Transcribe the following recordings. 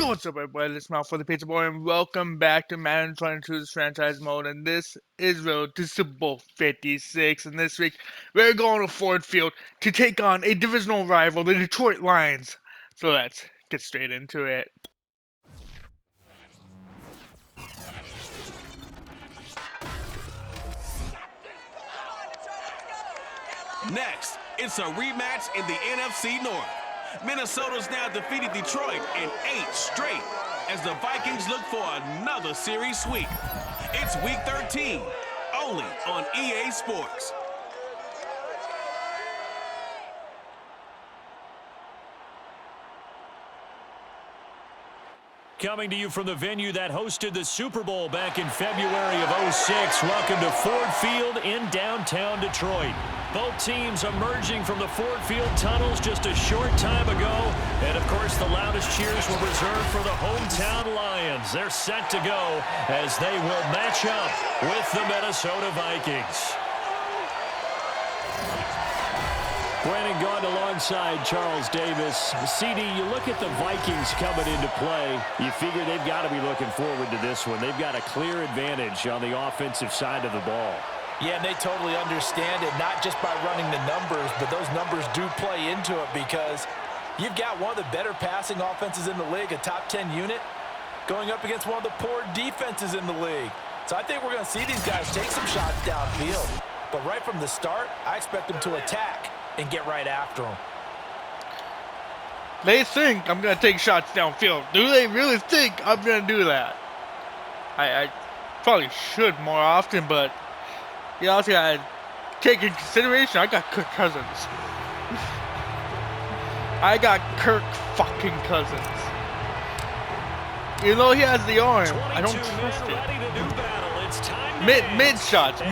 What's up, everybody? This is Mal for the Pizza Boy, and welcome back to Madden 22's franchise mode. And this is Road to Super Bowl 56. And this week, we're going to Ford Field to take on a divisional rival, the Detroit Lions. So let's get straight into it. Next, it's a rematch in the NFC North. Minnesota's now defeated Detroit in 8 straight as the Vikings look for another series sweep. It's Week 13, only on EA Sports. Coming to you from the venue that hosted the Super Bowl back in February of '06. Welcome to Ford Field in downtown Detroit. Both teams emerging from the Ford Field tunnels just a short time ago. And, of course, the loudest cheers were reserved for the hometown Lions. They're set to go as they will match up with the Minnesota Vikings. Brandon Gaughan alongside Charles Davis. CD, you look at the Vikings coming into play, you figure they've got to be looking forward to this one. They've got a clear advantage on the offensive side of the ball. Yeah, and they totally understand it, not just by running the numbers, but those numbers do play into it because you've got one of the better passing offenses in the league, a top 10 unit, going up against one of the poor defenses in the league. So I think we're going to see these guys take some shots downfield. But right from the start, I expect them to attack and get right after them. They think I'm going to take shots downfield. Do they really think I'm going to do that? I probably should more often, but you also got to take in consideration I got Kirk Cousins. I got Kirk fucking Cousins. You know he has the arm. I don't trust it. Mid shots.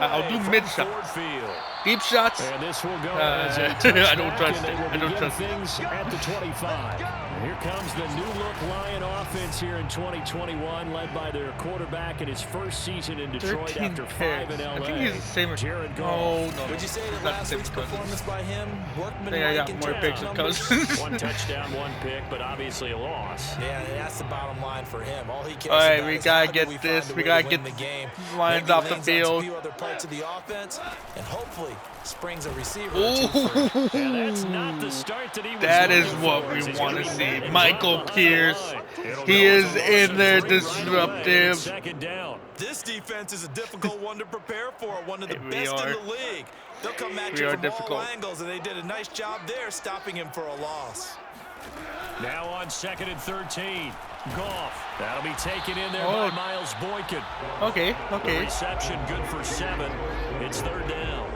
I'll do mid shots. Deep shots. And this will go I don't trust it. I don't trust things at the 25. Here comes the new look Lion offense here in 2021, led by their quarterback in his first season in Detroit after 5 in LA. I think he's the same as Jared Goff. No. Would you say that last week's performance by him, I think I got more picks than Cousins. One touchdown, one pick, but obviously a loss. Yeah, that's the bottom line for him. All he cares All right, about we is gotta how get do we this. find a We way gotta to get win the game. Lions Maybe off the leans on field. a few other parts of the offense, and hopefully springs a receiver. And that's not the start that he was That is looking what for. we He's want to gonna see. be Michael behind Pierce. the line. He is in there disruptive. Second down. This defense is a difficult one to prepare for, one of the best are. in the league. They'll come at We you are from difficult. all angles, and they did a nice job there stopping him for a loss. Now on 2nd and 13. Goff. That'll be taken in there Oh. by Miles Boykin. Okay. The reception good for 7. It's 3rd down.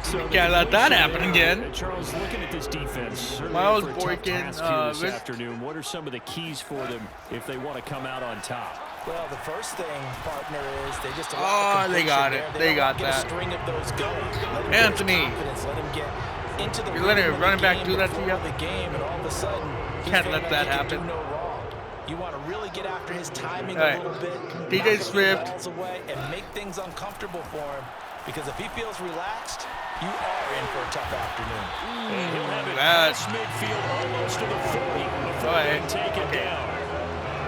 So Can't let that happen again. Charles, looking at this defense, Miles for a tough Boykin, task here this this- afternoon, what are some of the keys for them if they want to come out on top? Well, the first thing, partner, is they just Oh, they got it. They got get that. a string of those going. Let him Anthony. get confidence. Let him get into the You're letting a rhythm of running the back game do that to before you? the game, and all of a sudden, he's Can't feeling let like that he can happen. do no wrong. You want to really get after his timing All right. a little bit. DJ knock a few Swift. balls away and make things uncomfortable for him, because if he feels relaxed, you are in for a tough afternoon. And he'll have it Bad. past midfield almost to the 40 before All they right. take it Okay. down.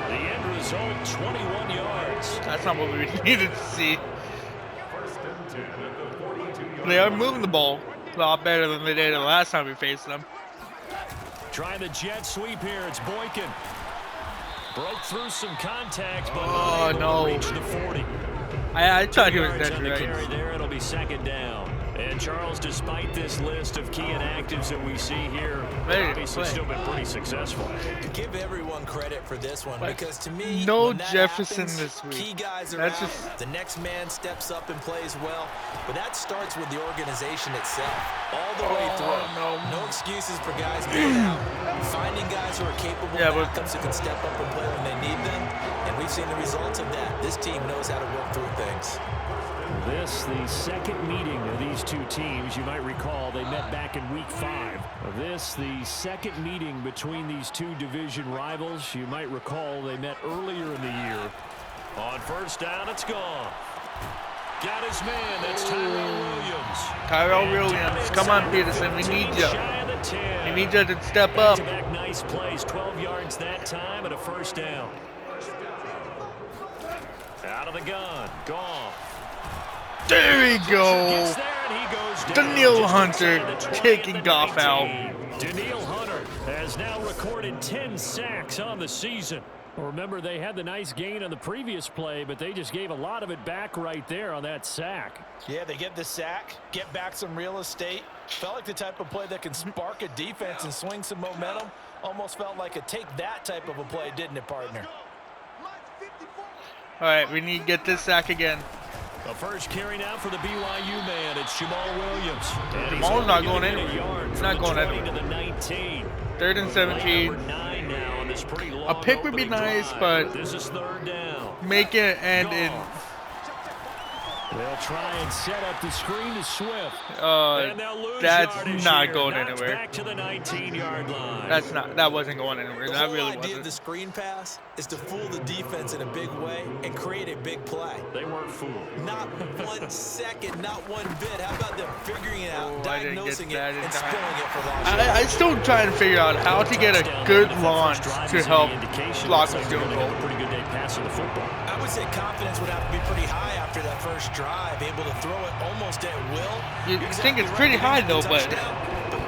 The end result, 21 yards. That's not what we needed to see. They are moving the ball a lot better than they did the last time we faced them. Trying the jet sweep here. It's Boykin. Broke through some contact, but Oh, not able no. to reach the 40. I thought he was Yards dead on the right. carry there. It'll be 2nd down. And Charles, despite this list of key inactives that we see here, Ready to obviously play. still been pretty successful. Give everyone credit for this one, because to me, No when that Jefferson happens, this week. key guys are That's out, just- the next man steps up and plays well, but that starts with the organization itself, all the way through. no. Excuses for guys being out, finding guys who are capable Yeah, but- backups who can step up and play when they need them, and we've seen the results of that. This team knows how to work through things. This, the second meeting of these two teams. You might recall they met back in week 5. This, the second meeting between these two division rivals. You might recall they met earlier in the year. On 1st down, it's gone. got his man. That's Tyrell Williams. Tyrell Williams. Come on, Peterson. We need you. We need you to step up. Back-to-back nice plays. 12 yards that time and a first down. Out of the gun. Goff. There we go. Gets there and he goes down. Danielle Just Hunter inside the 20 taking at the Goff out. 19. Danielle Hunter has now recorded 10 sacks on the season. Well, remember, they had the nice gain on the previous play, but they just gave a lot of it back right there on that sack. Yeah, they get the sack, get back some real estate. Felt like the type of play that can spark a defense and swing some momentum. Almost felt like a take that type of a play, didn't it, partner? All right, we need to get this sack again. The first carry now for the BYU man. It's Jamal Williams. Jamal's not going anywhere. He's not going anywhere. To the 19. 3rd and 17. Number 9 now on this pretty long A pick would be opening nice, drive. but This is 3rd down. make it end in. They'll try and set up the screen to Swift. And they'll lose That's yardage not here. going Knocked anywhere. Back to the 19-yard line. That wasn't going anywhere. That really The idea of the wasn't. screen pass is to fool the defense in a big way and create a big play. They weren't fooled. Not 1 second, not 1 bit. How about them figuring it out, I didn't get diagnosing it, that in and time. spilling it for loss? I still trying to figure out how to get a good launch to help block a field goal. Pretty good day passing the football. I would say confidence would have to be pretty high after that first drive, able to throw it almost at will. You think it's pretty high though, but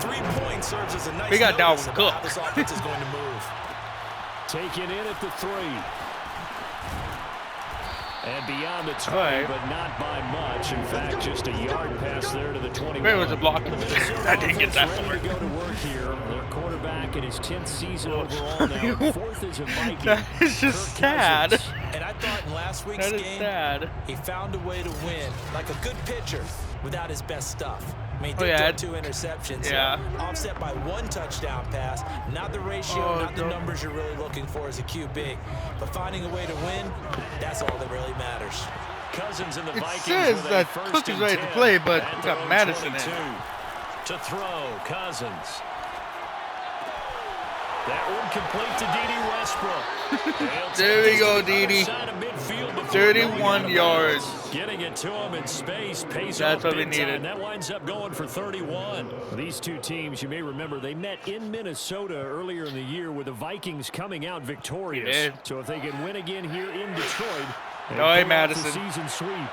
3 points serves as a nice we got notice Dalvin about Cook. how this offense is going to move. Taken in at the 3. And beyond the 20, right. but not by much. In fact, just a yard pass there to the 21. where was the block? I didn't get that Ready to far. go to work here. Their quarterback in his 10th season overall now. 4th as a Viking. That is just Kirk sad. Cousins. And I thought in last week's That is game, sad. he found a way to win, like a good pitcher without his best stuff. I mean, he Oh, yeah. did throw 2 interceptions, Yeah. offset by 1 touchdown pass. Not the ratio, Oh, not the don't- numbers you're really looking for as a QB. But finding a way to win, that's all that really matters. Cousins and the It Vikings says with a that first Cook is and ready to 10 play, but at we their got own Madison in. 22. To throw, Cousins. That one complete to Dede Westbrook. There we go, Dede. 31 yards. Getting it to him in space. Pays That's off what we big time. needed. That winds up going for 31. These two teams, you may remember, they met in Minnesota earlier in the year with the Vikings coming out victorious. Yeah. So if they can win again here in Detroit, and All right, pull off the Madison. season sweep.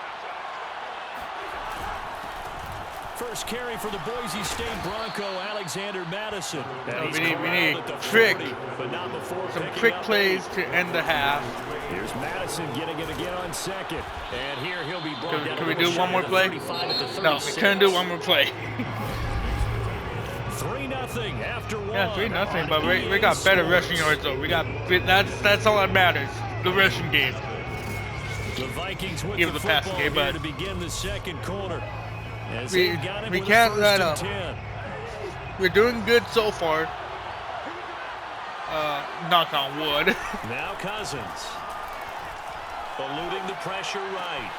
First carry for the Boise State Bronco, Alexander Madison. And he's we need corralled at the trick. 40, but not before Some picking quick up plays to end the half. Here's Madison getting it again on second. And here he'll be brought down Can a we little do one shy more of the play? 35 at the No, we 36. couldn't do one more play. 3-0 after one. Yeah, 3-0, but we got better rushing yards though. That's all that matters. The rushing game. The Vikings with Give the the passing football game, here but to begin the second quarter. As we they've got him we with a can't first let and up. 10. We're doing good so far. Knock on wood. Now Cousins. Eluding the pressure right.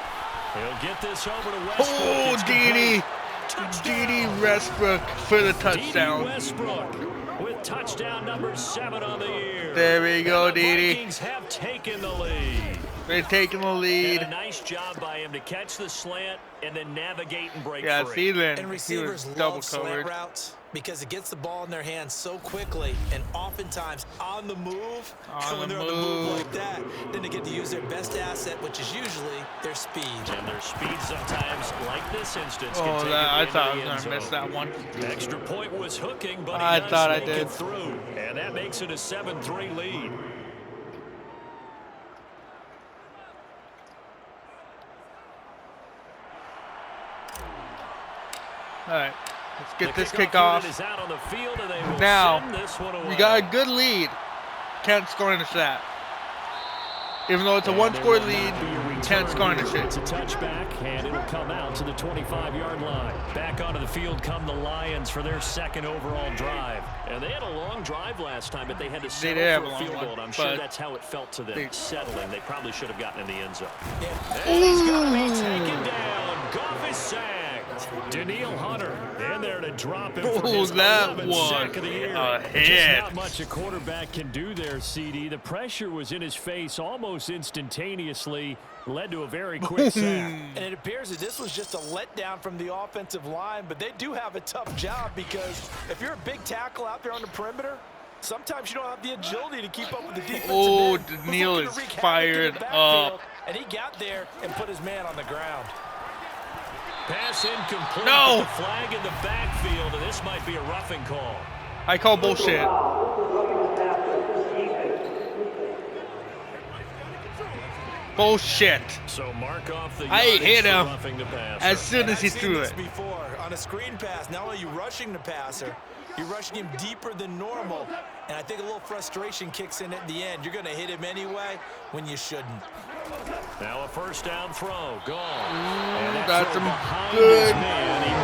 He'll get this over to Westbrook. Oh, It's Dede. complete. Dede Westbrook for the Dede touchdown. Westbrook with touchdown number 7 on the year. There we go, And the Dede. Vikings have taken the lead. They're taking the And a lead. nice job by him to catch the slant and then navigate and break Yeah, free. Thielen, And he was receivers double love slant covered. routes because it gets the ball in their hands so quickly and oftentimes on the move. On when the they're on the move move. like that, then they get to use their best asset, which is usually their speed. And their speed sometimes, like this instance, Oh, can take I it thought I into was the gonna end miss zone. that one. Extra point was hooking, but he I does thought I make did. it through. And that makes it a 7-3 lead. All right, let's get The this kickoff kickoff. unit is out on the field, and they will Now, send this one away. We got a good lead. Can't score into that. Even though it's a And one-score there will lead, not be a return can't score into here. shit. It's a touchback, and it'll come out to the 25-yard line. Back onto the field come the Lions for their second overall drive. And they had a long drive last time, but they had to settle did have for a a long field one, goal. And I'm sure but that's how it felt to them, they- settling. They probably should have gotten in the end zone. Yeah. And he's going to be taken down. Goff is sacked. Daniil Hunter in there to drop him for Oh, his that 11th sack of the was year. a Just hit. not much a quarterback can do there, CD. The pressure was in his face almost instantaneously, led to a very quick sack. And it appears that this was just a letdown from the offensive line, but they do have a tough job because if you're a big tackle out there on the perimeter, sometimes you don't have the agility to keep up with the defensive Oh, end, who's Daniil looking is to wreak havoc in the fired backfield, up. and he got there and put his man on the ground. Pass incomplete. No. With the flag in the backfield, and this might be a roughing call. I call bullshit. Bullshit. So mark off the I yardage hit for him roughing the passer. as soon as he I've seen threw this it. before. On a screen pass, not only are you rushing the passer, you're rushing him deeper than normal. And I think a little frustration kicks in at the end. You're going to hit him anyway when you shouldn't. Now a first down throw. Gone. That's some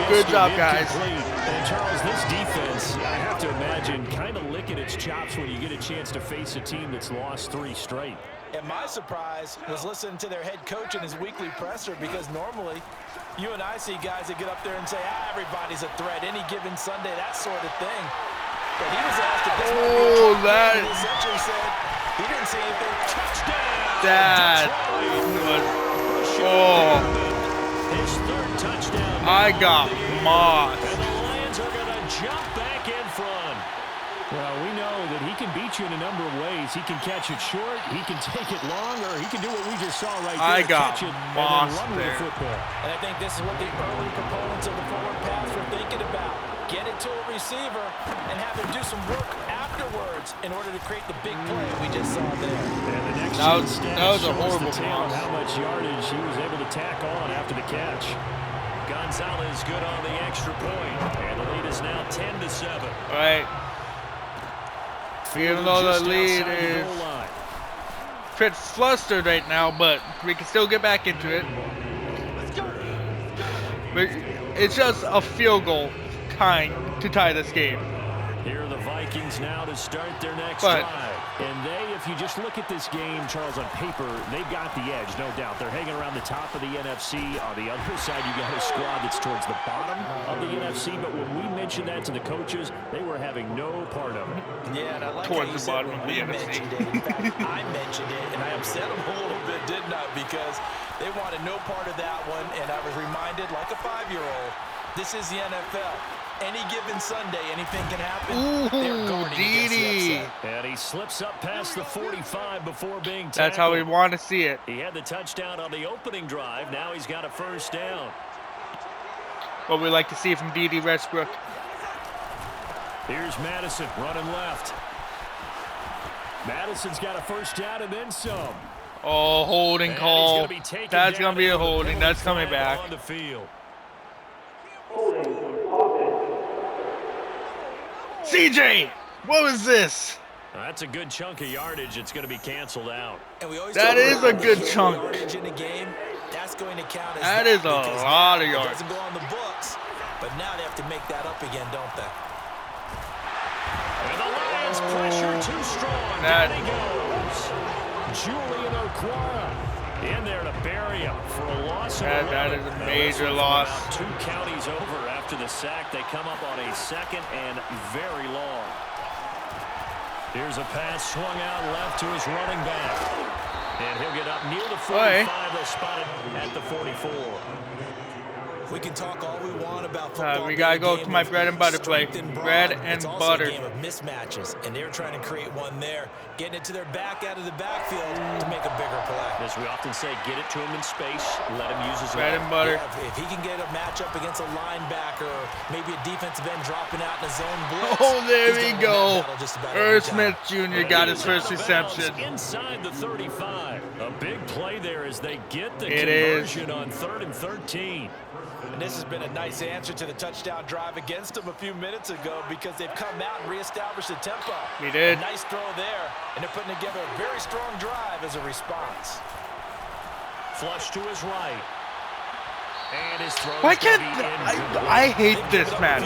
good job, guys. And Charles, this defense, I have to imagine, kind of licking its chops when you get a chance to face a team that's lost 3 straight. And my surprise was listening to their head coach in his weekly presser, because normally you and I see guys that get up there and say, everybody's a threat any given Sunday, that sort of thing. But he was asked if this might be a Oh, trap that- game, and he essentially said he didn't see anything. Touchdown! That was, oh, His 3rd touchdown. I got mossed. And the Lions are going to jump back in front. Well, we know that he can beat you in a number of ways. He can catch it short, he can take it long, or he can do what we just saw right there. I got catch it mossed and then run with there. the football. And I think this is what the early proponents of the forward pass were thinking about. Get it to a receiver and have him do some work afterwards in order to create the big play we just saw there. And the next That was stat a shows horrible the tail of pass. how much yardage he was able to tack on after the catch. Gonzalez good on the extra point, and the lead is now 10-7. Right. Even though the Just lead outside the is goal line. pretty flustered right now, but we can still get back into it. But it's just a field goal tying to tie this game. Here are the Vikings now to start their next But- drive. And they, if you just look at this game, Charles, on paper, they've got the edge, no doubt. They're hanging around the top of the NFC. On the other side, you got a squad that's towards the bottom of the NFC. But when we mentioned that to the coaches, they were having no part of it. Yeah, and I like Towards how you the said bottom when of the we NFC. mentioned it. In fact, I mentioned it, and I upset them a little bit, didn't I? Because they wanted no part of that one, and I was reminded, like a 5-year-old, this is the NFL. Any given Sunday, anything can happen. They're Ooh, guarding against the Didi. upset. And he slips up past the 45 before being tackled. That's how we want to see it. He had the touchdown on the opening drive. Now he's got a first down. What we like to see from Didi Westbrook. Here's Madison running left. Madison's got a first down and then some. Oh, holding And call. he's gonna be taken That's down going to be a into the holding. penalty That's coming flag back. on the field. CJ, what was this? That's a good chunk of yardage. It's going to be canceled out. And we always That talk is about a good the chunk. yardage in the game. That's going to count as That is a because lot now of it yards. doesn't go on the books, but now they have to make that up again, don't they? And the Lions pressure too strong. That- Down he goes. Julian Okwara in there to bury him for a loss of That 11. is a Now, major this one from loss. about 2 counties over after the sack. They come up on a 2nd and very long. Here's a pass swung out left to his running back. And he'll get up near the 45. They'll spot it at the 44. We can talk all we want about football. we gotta being a go game to my of bread and butter play. strength and Bread brawn. and It's also butter. a game of mismatches, and they're trying to create one there, getting it to their back out of the backfield to make a bigger play. As we often say, get it to him in space. Let him use his Bread leg. and butter. Yeah, if he can get a matchup against a linebacker, or maybe a defensive end dropping out in a zone blitz. Oh, there he's we gonna win that go. battle just about every Irv time. Smith Jr. got his first He's out of bounds reception. inside the 35. A big play there as they get the It is. conversion on 3rd and 13. And this has been a nice answer to the touchdown drive against them a few minutes ago, because they've come out and reestablished the tempo. We did. A nice throw there, and they're putting together a very strong drive as a response. Flush to his right. And his throw. Why can't I hate this match.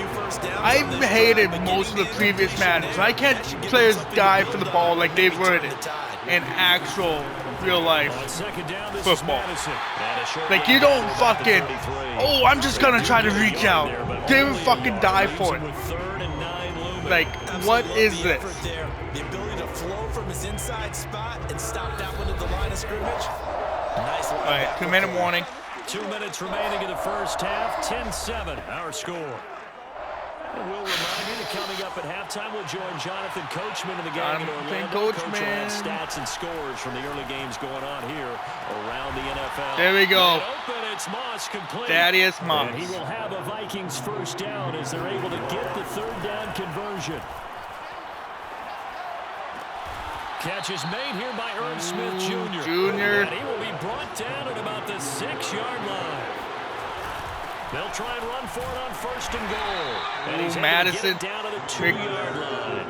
I've hated most of the previous matches. I can't players die for the ball like they would in actual real life On second down, this football. is Madison. And a short Like, you gain don't at the fucking, 33. oh, I'm just gonna try to They do reach get a out. yard there, but They would only a fucking yard. die Leaves for them it. with 3rd and 9 looming. Like, Absolutely what love is the this? effort there. The ability to flow from his inside spot and stop that one at the line of scrimmage. Nice line. All right, 2-minute warning. 2 minutes remaining in the first half. 10-7, our score. And we'll remind you that coming up at halftime, we'll join Jonathan Coachman in the game in Orlando. Coach will have stats and scores from the early games going on here around the NFL. There we go. Open, it's Moss complete. Thaddeus Moss. And he will have a Vikings first down as they're able to get the 3rd down conversion. Catch is made here by Irv Smith Jr. And he will be brought down at about the 6-yard line. They'll try and run for it on 1st and goal. And he's Madison. able to get it down to the 2-yard line.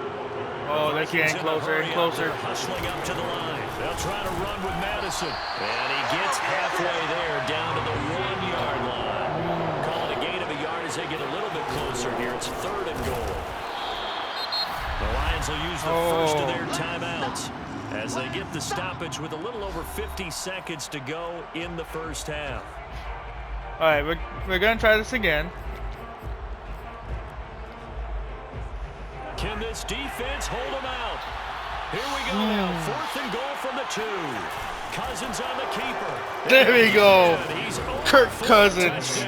Oh, they're getting closer and closer. They're hustling up to the line. They'll try to run with Madison. And he gets halfway there down to the 1-yard line. Calling a gain of a yard as they get a little bit closer here. It's 3rd and goal. The Lions will use the first of their timeouts as they get the stoppage with a little over 50 seconds to go in the first half. All right, we're gonna try this again. Can this defense hold them out? Here we go now. 4th and goal from the 2. Cousins on the keeper. There we go. He's Kirk Cousins.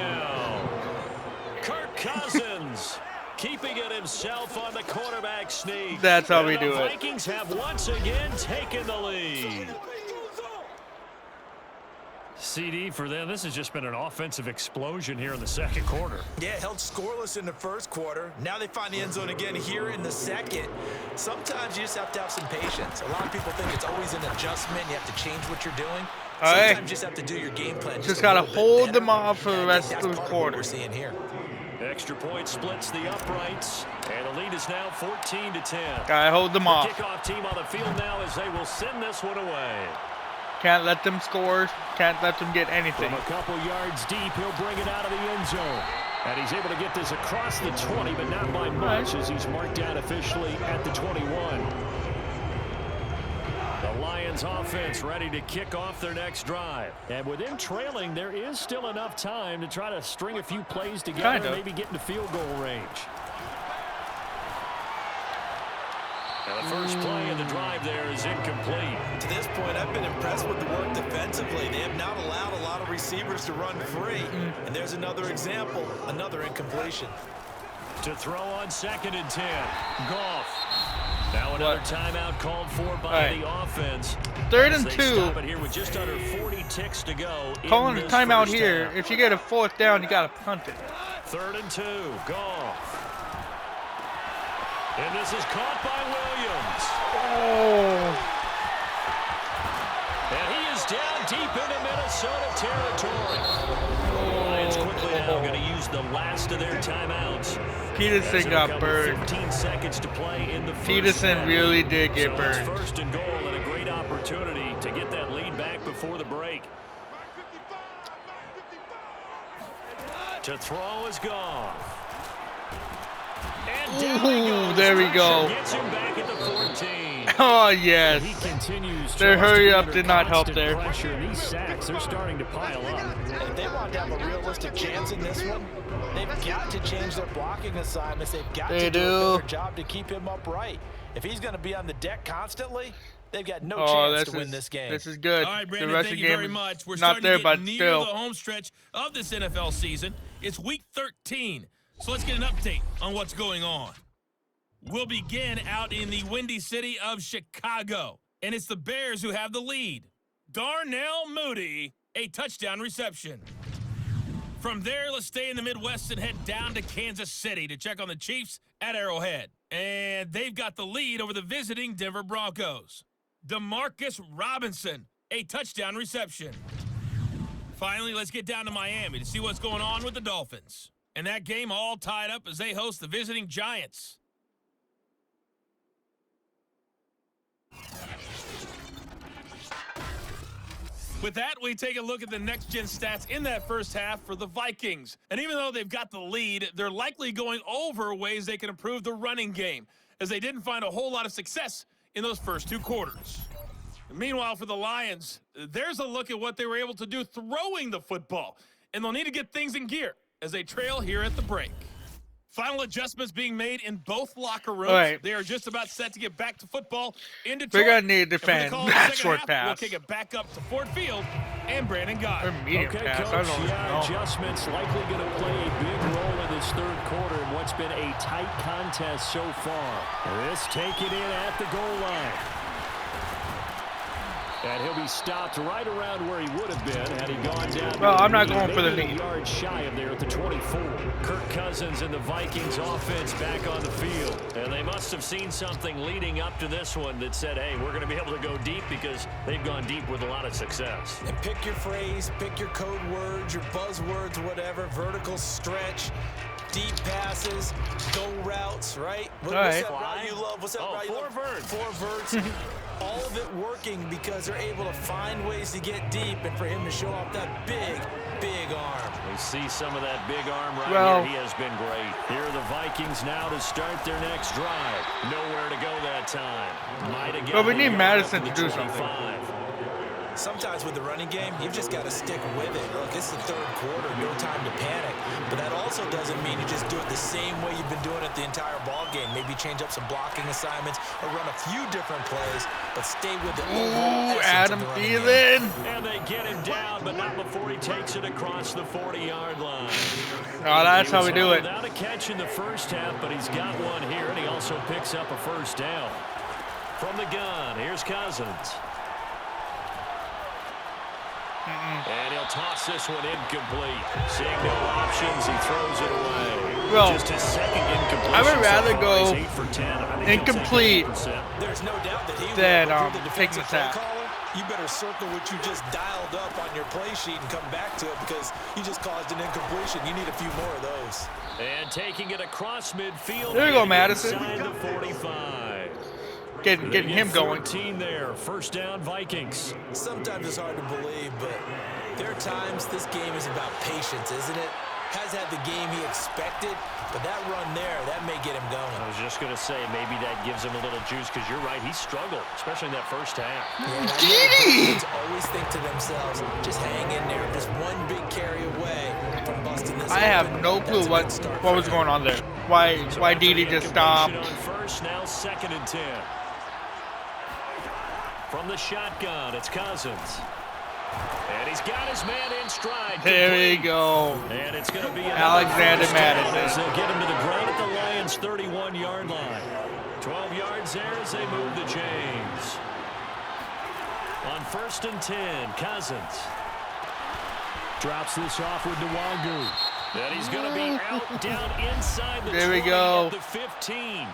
Kirk Cousins keeping it himself on the quarterback sneak. That's how we do the it. Vikings have once again taken the lead. CD for them, this has just been an offensive explosion here in the 2nd quarter. Yeah, held scoreless in the 1st quarter. Now they find the end zone again here in the 2nd. Sometimes you just have to have some patience. A lot of people think it's always an adjustment. You have to change what you're doing. Sometimes you just have to do your game plan. Just gotta hold them off for the rest of the quarter. We're seeing here. Extra point splits the uprights, and the lead is now 14-10. Gotta hold them off. Kickoff team on the field now as they will send this one away. Can't let them score. Can't let them get anything. From a couple yards deep, he'll bring it out of the end zone. And he's able to get this across the 20, but not by much as he's marked down officially at the 21. The Lions offense ready to kick off their next drive. And with them trailing, there is still enough time to try to string a few plays together and maybe get into field goal range. Now the first play of the drive there is incomplete. To this point, I've been impressed with the work defensively. They have not allowed a lot of receivers to run free. And there's another example, another incompletion. To throw on 2nd and 10. Goff. Now another timeout called for by the offense. 3rd and 2. Stop it here with just under 40 ticks to go. Calling a timeout here. Half. If you get a 4th down, you gotta punt it. 3rd and 2. Goff. And this is caught by Williams. Oh. And he is down deep into Minnesota territory. The Lions quickly now going to use the last of their timeouts. Peterson got burned. 15 seconds to play in the first Peterson half. really did get So burned. it's 1st and goal and a great opportunity to get that lead back before the break. To throw is Goff. Ooh, there we go. Gets him back at the 14. Oh, yes. He continues Their to hurry be up under did not help constant there. Pressure, and these sacks, they're starting to pile up. If they want to have a realistic chance in this one, they've got to change their blocking assignments. They've got to do a better job to keep him upright. If he's going to be on the deck constantly, they've got no chance to win this game. This is good. All right, Brandon, the rest thank of you the very game much. We're is not starting there, to but get near still. the home stretch of this NFL season. It's week 13, so let's get an update on what's going on. We'll begin out in the windy city of Chicago, and it's the Bears who have the lead. Darnell Mooney, a touchdown reception. From there, let's stay in the Midwest and head down to Kansas City to check on the Chiefs at Arrowhead. And they've got the lead over the visiting Denver Broncos. Demarcus Robinson, a touchdown reception. Finally, let's get down to Miami to see what's going on with the Dolphins. And that game all tied up as they host the visiting Giants. With that, we take a look at the next-gen stats in that first half for the Vikings. And even though they've got the lead, they're likely going over ways they can improve the running game, as they didn't find a whole lot of success in those first 2 quarters. Meanwhile, for the Lions, there's a look at what they were able to do throwing the football. And they'll need to get things in gear as they trail here at the break. Final adjustments being made in both locker rooms. Right. They are just about set to get back to football in Detroit. We're going to need to And for the defend call in the that second short half, pass. We'll kick it back up to Ford Field and Brandon Gott. Or medium Okay, pass. Coach, I don't know. adjustments likely going to play a big role in this third quarter in what's been a tight contest so far. This taken in at the goal line. And he'll be stopped right around where he would have been had he gone down. Well, I'm not going for the knee. Yards shy of there at the 24. Kirk Cousins and the Vikings offense back on the field. And they must have seen something leading up to this one that said, hey, we're going to be able to go deep because they've gone deep with a lot of success. And pick your phrase, pick your code words, your buzzwords, whatever, vertical stretch, deep passes, go routes, right? What's that route you love? What's that route you love? Four verts. All of it working because they're able to find ways to get deep and for him to show off that big, big arm. We see some of that big arm right here. He has been great. Here are the Vikings now to start their next drive. Nowhere to go that time. But we need Madison to do something. Sometimes with the running game, you've just got to stick with it. Look, it's the third quarter, no time to panic. But that also doesn't mean you just do it the same way you've been doing it the entire ball game. Maybe change up some blocking assignments or run a few different plays, but stay with the overall Adam Thielen. And they get him down, but not before he takes it across the 40-yard line. Oh, that's how we do it. Without a catch in the first half, but he's got one here, and he also picks up a first down. From the gun, here's Cousins. And he'll toss this one incomplete. Seeing no options, he throws it away. Well, just his second incomplete. I would rather so go 8 for 10. incomplete There's no doubt that he than will. If you're the taking defensive the sack. play caller, you better circle what you just dialed up on your play sheet and come back to it because you just caused an incompletion. You need a few more of those. And taking it across midfield. There you go, Madison. Inside the 45. Getting him going. 13 there. First down, Vikings. Sometimes it's hard to believe, but there are times this game is about patience, isn't it? Has had the game he expected, but that run there, that may get him going. I was just going to say, maybe that gives him a little juice because you're right, he struggled, especially in that first half. Yeah, always think to themselves, just hang in there, just one big carry away from busting this. I have no clue what was going on there. Why Didi just stopped. On first, now 2nd and 10. From the shotgun, it's Cousins. And he's got his man in stride. There we go. And it's going to be Alexander Madison. They'll get him to the ground at the Lions' 31-yard line. 12 yards there as they move the chains. On 1st and 10, Cousins. Drops this off with Nwangu. And he's going to be out down inside the 20 there we go. at the 15.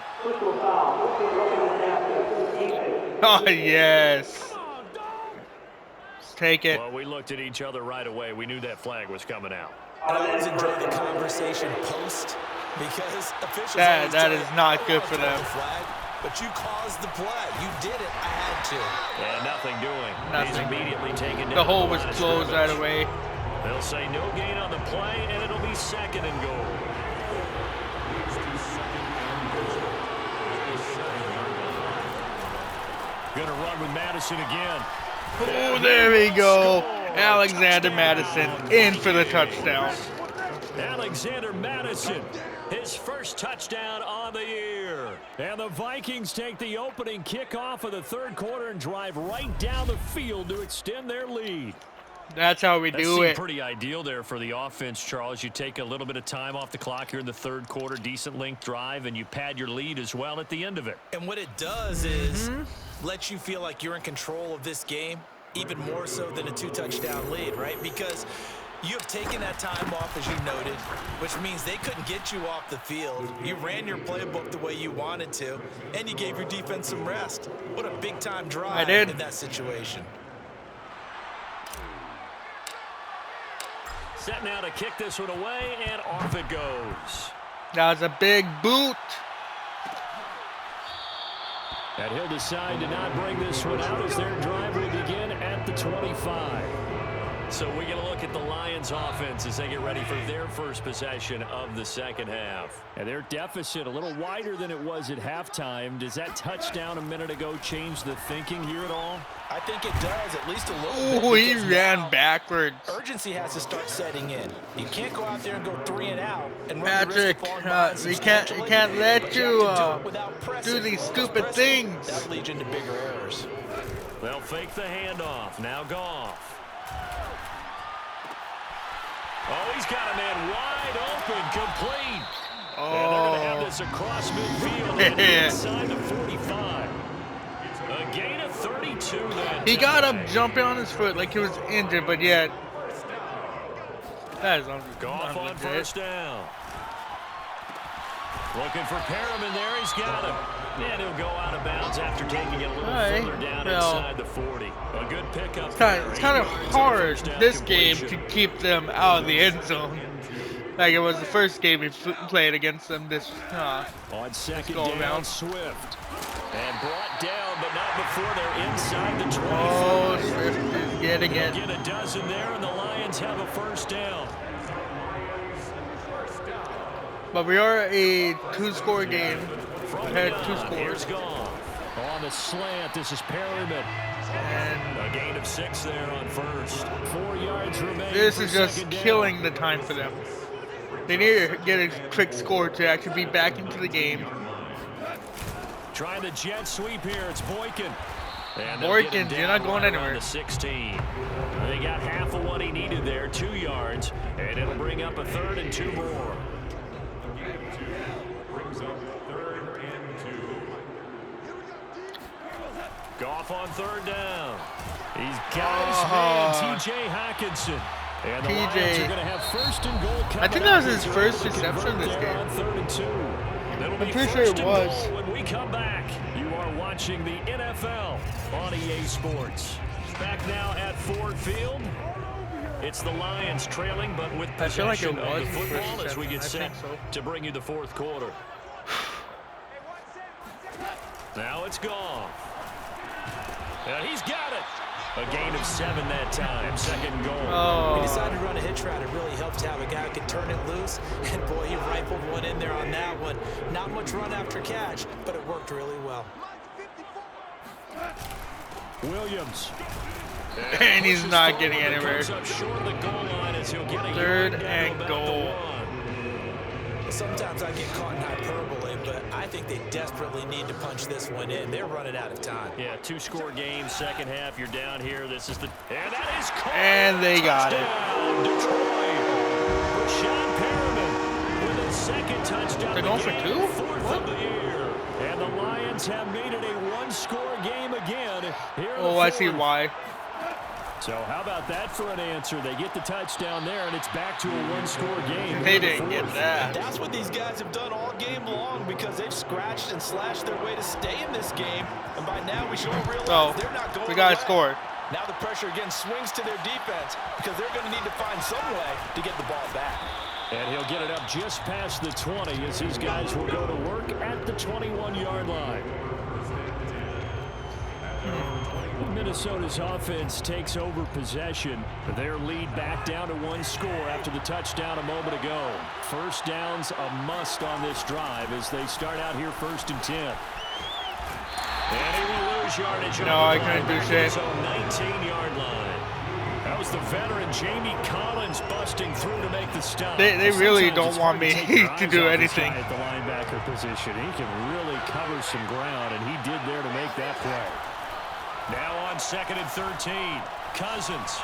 Oh, yes. Let's take it. Well, we looked at each other right away. We knew that flag was coming out. And I always enjoy the conversation post because officials that is not good for them. The flag, but you caused the play. You did it. I had to. And nothing doing. He's Nothing. immediately taken down. The hole was closed right away. They'll say no gain on the play, and it'll be 2nd and goal. Going to run with Madison again. Oh, there we go. Alexander Madison in for the touchdown. Alexander Madison, his first touchdown on the year. And the Vikings take the opening kickoff of the third quarter and drive right down the field to extend their lead. That's how we do it. Pretty ideal there for the offense, Charles. You take a little bit of time off the clock here in the third quarter, decent length drive, and you pad your lead as well at the end of it. And what it does is let you feel like you're in control of this game, even more so than a 2-touchdown lead, right? Because you have taken that time off, as you noted, which means they couldn't get you off the field. You ran your playbook the way you wanted to, and you gave your defense some rest. What a big-time drive in that situation. Set now to kick this one away, and off it goes. That was a big boot. And he'll decide to not bring this one out as their drive will begin at the 25. So we get a look at the Lions offense as they get ready for their first possession of the second half. And their deficit a little wider than it was at halftime. Does that touchdown a minute ago change the thinking here at all? I think it does, at least a little bit. Oh, he ran backwards. Urgency has to start setting in. You can't go out there and go 3 and out and run Patrick, the risk of falling behind we can't let you do these stupid things. That leads into bigger errors. They'll fake the handoff. Now Goff. Oh, he's got a man wide open, complete. Oh. And they're going to have this across midfield and inside the 45. A gain of 32 that He got up jumping on his foot like he was injured, but yet that is Goff on first down. Looking for Perriman there. He's got him. And he'll go out of bounds after taking it a little further down inside the 40. A good pickup. It's kind of hard this game to keep them out of the end zone. Like it was the first game we played against them this on second go down, around. Swift. And brought down, but not before they're inside the 25. Oh, Swift is getting it. Get a dozen there, and the Lions have a first down. But we are a 2-score game. Ahead 2 scores. Here's Goff. On the slant, this is Perriman. And a gain of 6 there on first. 4 yards remaining. this is just killing the time for them. They need to get a quick score to actually be back into the game. Trying the jet sweep here. It's Boykin. Boykin, you're not going anywhere. 16. They got half of what he needed there, 2 yards, and it'll bring up a 3rd and 2 more. Goff on 3rd down. He's got his man, T.J. Hockenson. And the Lions are going to have 1st and goal. I think that was his first reception this game. On 3rd and 2. That'll be I'm pretty sure it was. when we come back. You are watching the NFL on EA Sports. Back now at Ford Field. It's the Lions trailing, but with possession of the football as we get set to bring you the 4th quarter. Now it's Goff. And he's got it. A gain of 7 that time. 2nd goal. Oh. He decided to run a hitch route. It really helped to have a guy who can turn it loose. And boy, he rifled one in there on that one. Not much run after catch, but it worked really well. Williams. And he's not getting anywhere. 3rd and goal. Sometimes I get caught in hyperbole, but I think they desperately need to punch this one in. They're running out of time. Yeah, 2-score game, second half. You're down here. This is the and that is caught. And they got it. Detroit. Rashad Perriman with a 2nd touchdown. They're going for 2? 4th of the year. And the Lions have made it a 1-score game again. Here Oh, I see why. So how about that for an answer? They get the touchdown there, and it's back to a 1-score game. They didn't get that. That's what these guys have done all game long because they've scratched and slashed their way to stay in this game. And by now we should realize they're not going we got to away. score. Now the pressure again swings to their defense because they're going to need to find some way to get the ball back. And he'll get it up just past the 20 as his guys will go to work at the 21-yard line. Minnesota's offense takes over possession. Their lead back down to 1 score after the touchdown a moment ago. First down's a must on this drive as they start out here 1st and 10. And he will lose yardage. No, I couldn't do shit. 19-yard line. That was the veteran Jamie Collins busting through to make the stop. They really don't want me to do anything. At the linebacker position, he can really cover some ground, and he did there to make that play. Now on 2nd and 13, Cousins.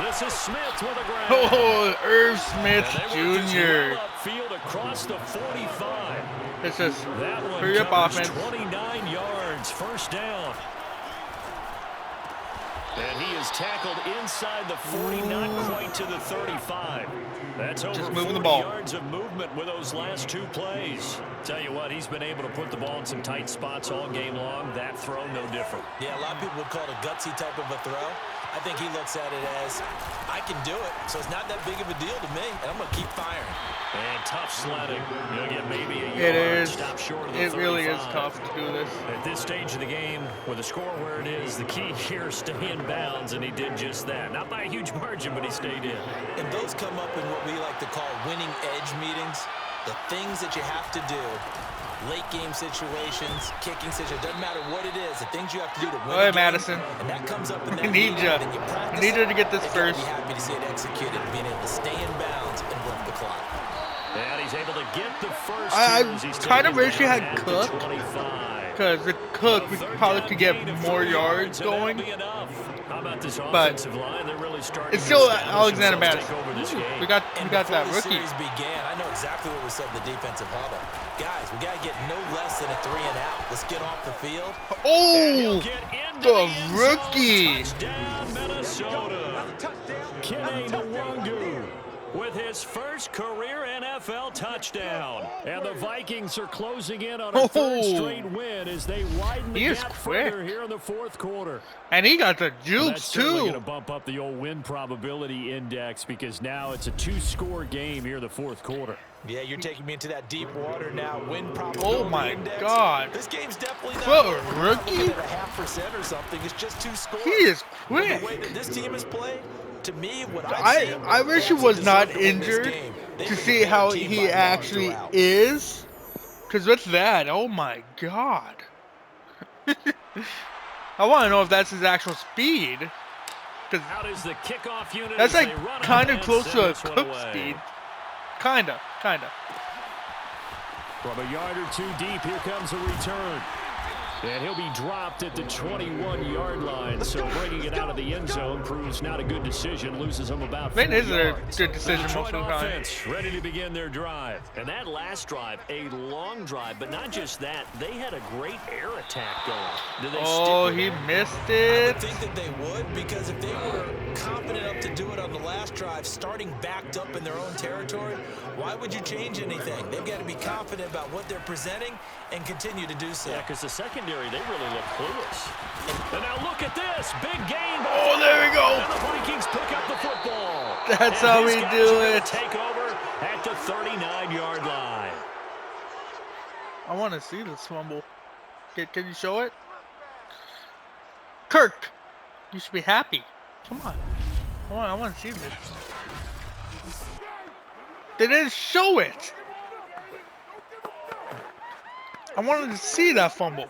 This is Smith with a grab. Oh, Irv Smith Jr. Field across the 45. This is That one hurry up covers offense. 29 yards, 1st down. And he is tackled inside the 40, not quite to the 35. That's over Just moving 40 the ball. yards of movement with those last 2 plays. Tell you what, he's been able to put the ball in some tight spots all game long. That throw, no different. Yeah, a lot of people would call it a gutsy type of a throw. I think he looks at it as, I can do it, so it's not that big of a deal to me, and I'm going to keep firing. And tough sledding. You'll get maybe a It yard. is. Stop short of the It really is 35. tough to do this. At this stage of the game, with the score where it is, the key here is stay in bounds, and he did just that. Not by a huge margin, but he stayed in. And those come up in what we like to call winning edge meetings. The things that you have to do, late game situations, kicking situations, doesn't matter what it is, the things you have to do to win. All right, Madison. And that comes up in We that need meeting, you. and then you practice We need you to get it. this You gotta first. be happy to see it executed, being able to stay in bounds and work the clock. And he's able to get the first. I two as he's kind of taken wish you down had at the Cook. 25. Because with Cook, we probably could get more yards and that'll going. be enough. How about this But offensive line? They're really starting it's to still establish Alexander themselves, Madison. take over this game. We got And that before the rookie. series began, I know exactly what we said in the defensive huddle. Guys, we got to get no less than a 3 and out. Let's get off the field. Oh, Get into the end zone. rookie. Touchdown, Minnesota. Kene Nwangu with his first career NFL touchdown. And the Vikings are closing in on a third straight win as they widen the He is gap quick. further here in the fourth quarter. And he got the That's jukes certainly going to too. bump up the old win probability index because now it's a 2-score game here in the fourth quarter. Yeah, you're taking me into that deep water now. Win probability Oh my index. God. This game's definitely not For a over. We're not rookie? looking at a 0.5% or something. It's just 2 scores. He is But quick. the way that this team has played, to me, what I've I seen, wish they he was actually not deserve to win this injured game. They've to been see the better how team he by far actually throughout. is. Because with that, oh my God. I want to know if that's his actual speed. Because Out is the kickoff unit. that's as like they run kind up of and close send to a this one Cook away. speed. Kinda. From a yard or two deep, here comes a return. And he'll be dropped at the 21-yard line, so bringing it out of the end zone proves not a good decision. Loses him about 4 It is a yards. good decision The most Detroit of the time. offense ready to begin their drive. And that last drive, a long drive, but not just that. They had a great air attack going. Do they Oh, stick with he it? missed I it. would think that they would, because if they were confident enough to do it on the last drive, starting backed up in their own territory, why would you change anything? They've got to be confident about what they're presenting and continue to do so. Yeah, because the secondary, they really look clueless. And now look at this. Big game. Oh, there we go. And the Vikings pick up the football. That's And how his we guys do are gonna it. Take over at the 39-yard line. I want to see this fumble. Can you show it? Kirk, you should be happy. Come on. I want to see this. They didn't show it. I wanted to see that fumble.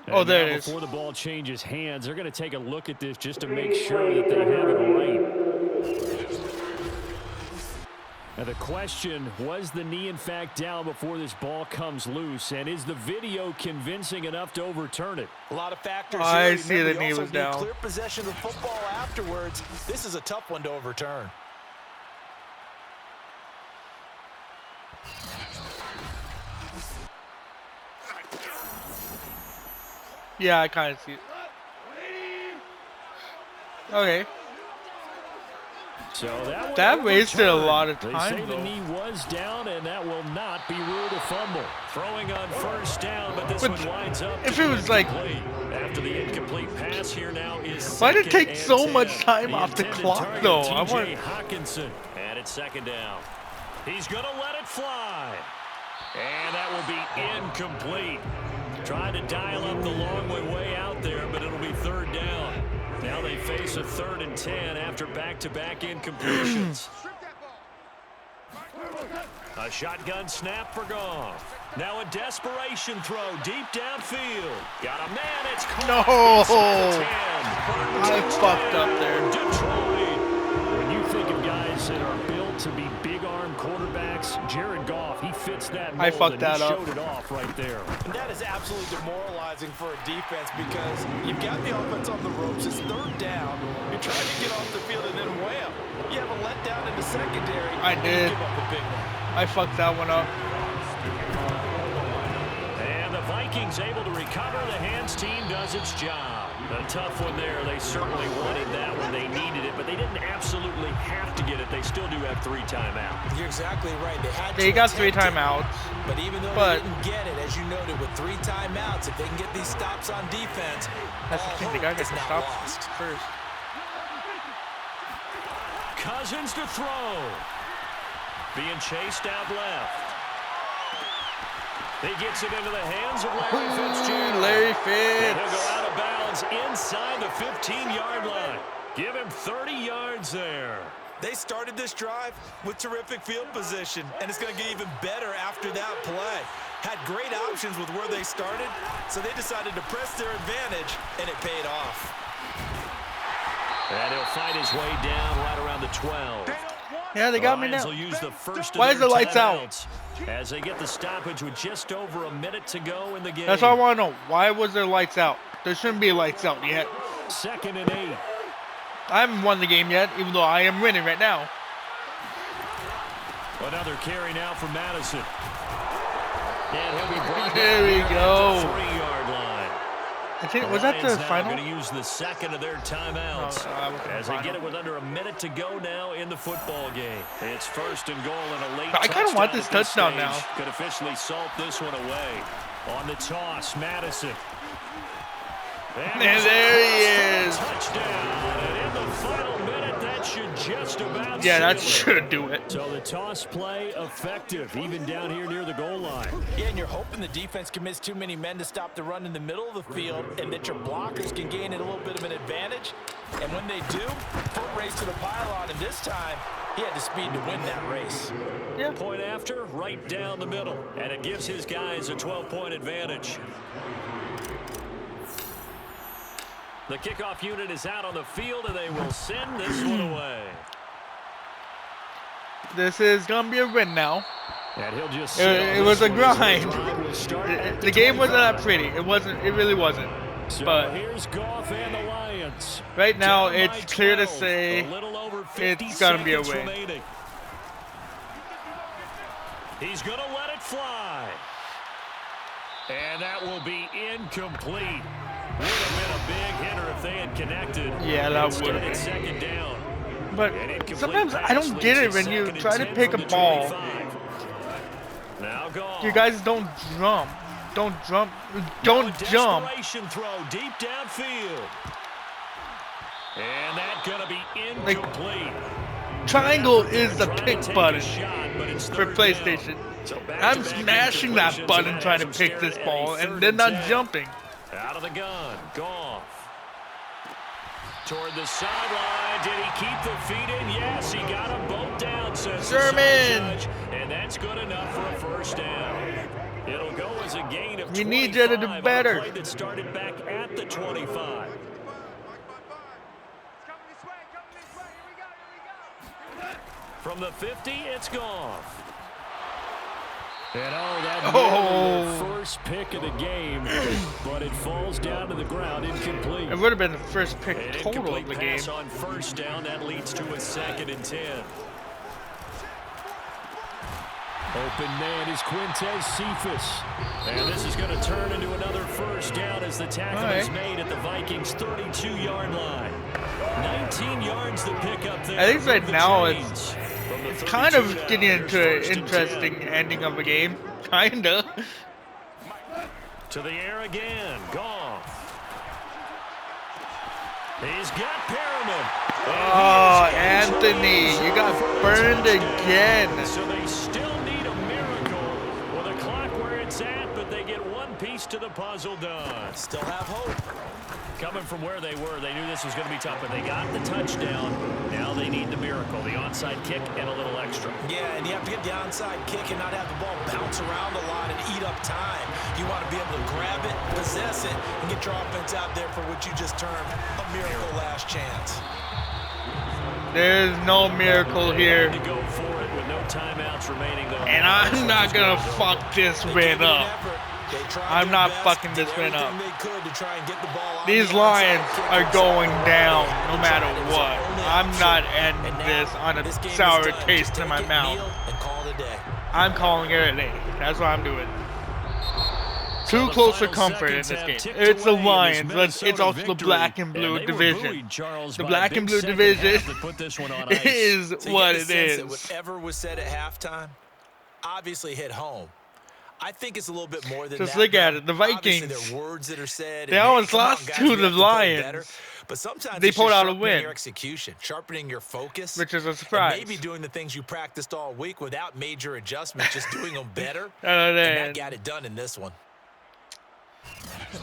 Oh, And there now it is. Before the ball changes hands, they're going to take a look at this just to make sure that they have it right. Now the question, was the knee in fact down before this ball comes loose? And is the video convincing enough to overturn it? A lot of factors I here. see Remember, the knee you also was need down. clear possession of the football afterwards. This is a tough one to overturn. Yeah, I kind of see it. Okay. So that That wasted a lot of They time, say the though. knee was down, and that will not be ruled a fumble. Throwing on first down, but this But one winds up. if to it be was like- incomplete. After the incomplete pass, here now is Why did it second take and so 10. much time The off the intended clock, target, though? I TJ want- Hawkinson, and it's second down. He's going to let it fly, and that will be incomplete. Trying to dial up the long way out there, but it'll be third down. Now they face a 3rd and 10 after back-to-back incompletions. A shotgun snap for Goff. Now a desperation throw deep downfield. Got a man, it's caught. No! Inside the 10. I fucked up there. Detroit. When you think of guys that are built to be big-arm quarterbacks, Jared Goff, he fits that mold. I fucked and that he up. showed it off right there. And that is absolutely demoralizing for a defense, because you've got the offense on the ropes. It's third down. You're trying to get off the field, and then wham, you have a letdown in the secondary. I and you did. give up a big one. I fucked that one up. And the Vikings able to recover. The hands team does its job. A tough one there. They certainly wanted that when they needed it, but they didn't absolutely have to get it. They still do have 3 timeouts. You're exactly right. They got 3 attempt it, timeouts. But even though But- they didn't get it, as you noted, with 3 timeouts, if they can get these stops on defense, That's the all thing. They hope gotta get is the not stops lost. first. Cousins to throw. Being chased out left. He gets it into the hands of Larry Fitzgerald. Larry And Fitz. he'll go out of bounds inside the 15-yard line. Give him 30 yards there. They started this drive with terrific field position, and it's going to get even better after that play. Had great options with where they started, so they decided to press their advantage, and it paid off. And he'll fight his way down right around the 12. Yeah, they got me now. Use the first Why is the lights out? As they get the stoppage with just over a minute to go in the game. That's all I want to know. Why was there lights out? There shouldn't be lights out yet. 2nd and 8. I haven't won the game yet, even though I am winning right now. Another carry now for Madison. And he'll be brought There down we here go. at the 3-yard line. I think, was that the Lions now final? going to use the second of their timeouts as they get it with under a minute to go now in the football game. It's 1st and goal and a late I kind of want this touchdown now. Could officially salt this one away. On the toss, Madison. And there he is. Touchdown. And in the final minute, that should just about Yeah, that seal it. should do it. So the toss play effective, even down here near the goal line. Yeah, and you're hoping the defense commits too many men to stop the run in the middle of the field and that your blockers can gain a little bit of an advantage. And when they do, foot race to the pylon, and this time, he had the speed to win that race. Yeah. Point after, right down the middle. And it gives his guys a 12-point advantage. The kickoff unit is out on the field, and they will send this one away. This is going to be a win now. And he'll just It was a grind. The game wasn't that pretty. It wasn't. It really wasn't. So But here's Goff and the Lions. right now, Down by it's clear to 12, say a little over 50 it's gonna be a seconds win. remaining. He's going to let it fly. And that will be incomplete. Would have been a big hitter if they had connected. Yeah, that Instead, would have it's been. 2nd down. But An incomplete sometimes I pass don't get it leads when you 2nd and try to 10 pick a from the ball. 25. Now Goff. You guys don't jump. Don't jump. Now Don't a jump. desperation throw deep downfield. And that's going to be Like, incomplete. Triangle is the Trying to pick take a button shot, but it's for 3rd PlayStation. down. So I'm back-to-back smashing that incompletions, button and trying to has them pick this staring at ball, a and 3rd then not 10. jumping. Out of the gun, Goff. Toward the sideline, did he keep the feet in? Yes, he got them both down, says the Sherman. judge, and that's good enough for a 1st down. It'll go as a gain of 25 We need you to do better. on a play that started back at the 25. From the 50, it's Goff. And that was the first pick of the game, but it falls down to the ground incomplete. It would have been the first pick An total of incomplete the game. pass on 1st down, that leads to a 2nd and 10. Open man is Quintez Cephas. And this is going to turn into another 1st down as the tackle is made at the Vikings' 32-yard line. 19 yards to pick up there. I think right for the now Chains. It's kind of getting into an interesting ending of a game. Kinda. To the air again. Goff. He's got Perriman. Oh, Anthony, you got burned again. So they still need a miracle with a clock where it's at, but they get one piece to the puzzle done. Still have hope. Coming from where they were, they knew this was going to be tough, but they got the touchdown. Now they need the miracle, the onside kick and a little extra. Yeah, and you have to get the onside kick and not have the ball bounce around a lot and eat up time. You want to be able to grab it, possess it, and get your offense out there for what you just termed a miracle last chance. There's no miracle here. To go for it with no timeouts remaining, though. And I'm not gonna fuck this win up. I'm not fucking this win up. These Lions are going down no matter what. I'm not ending this on a sour taste in my mouth. I'm calling it a day. That's what I'm doing. Too close for comfort in this game. It's the Lions, but it's also the black and blue division. The black and blue division is what it is. Whatever was said at halftime obviously hit home. I think it's a little bit more than Just that. look at it. The Obviously, Vikings, there are words that are said, they and, almost come on, lost guys, to we have the play Lions. better. But sometimes they it's pulled just out a sharpening win, your execution, sharpening your focus, which is a and surprise. maybe doing the things you practiced all week without major adjustments, just doing them better. And And that got it done in this one.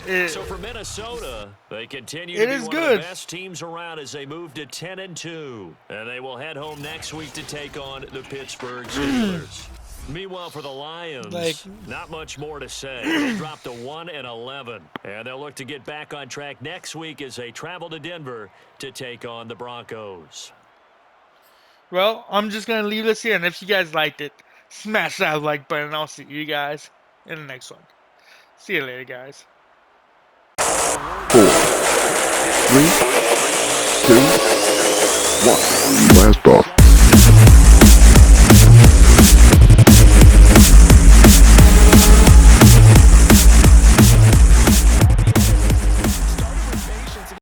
So for Minnesota, they continue It to be is one good. of the best teams around as they move to 10-2. And they will head home next week to take on the Pittsburgh Steelers. Meanwhile, for the Lions, not much more to say. They dropped to 1-11, and they'll look to get back on track next week as they travel to Denver to take on the Broncos. Well, I'm just going to leave this here, and if you guys liked it, smash that like button, and I'll see you guys in the next one. See you later, guys. 4, 3, 2, 1. Blast off.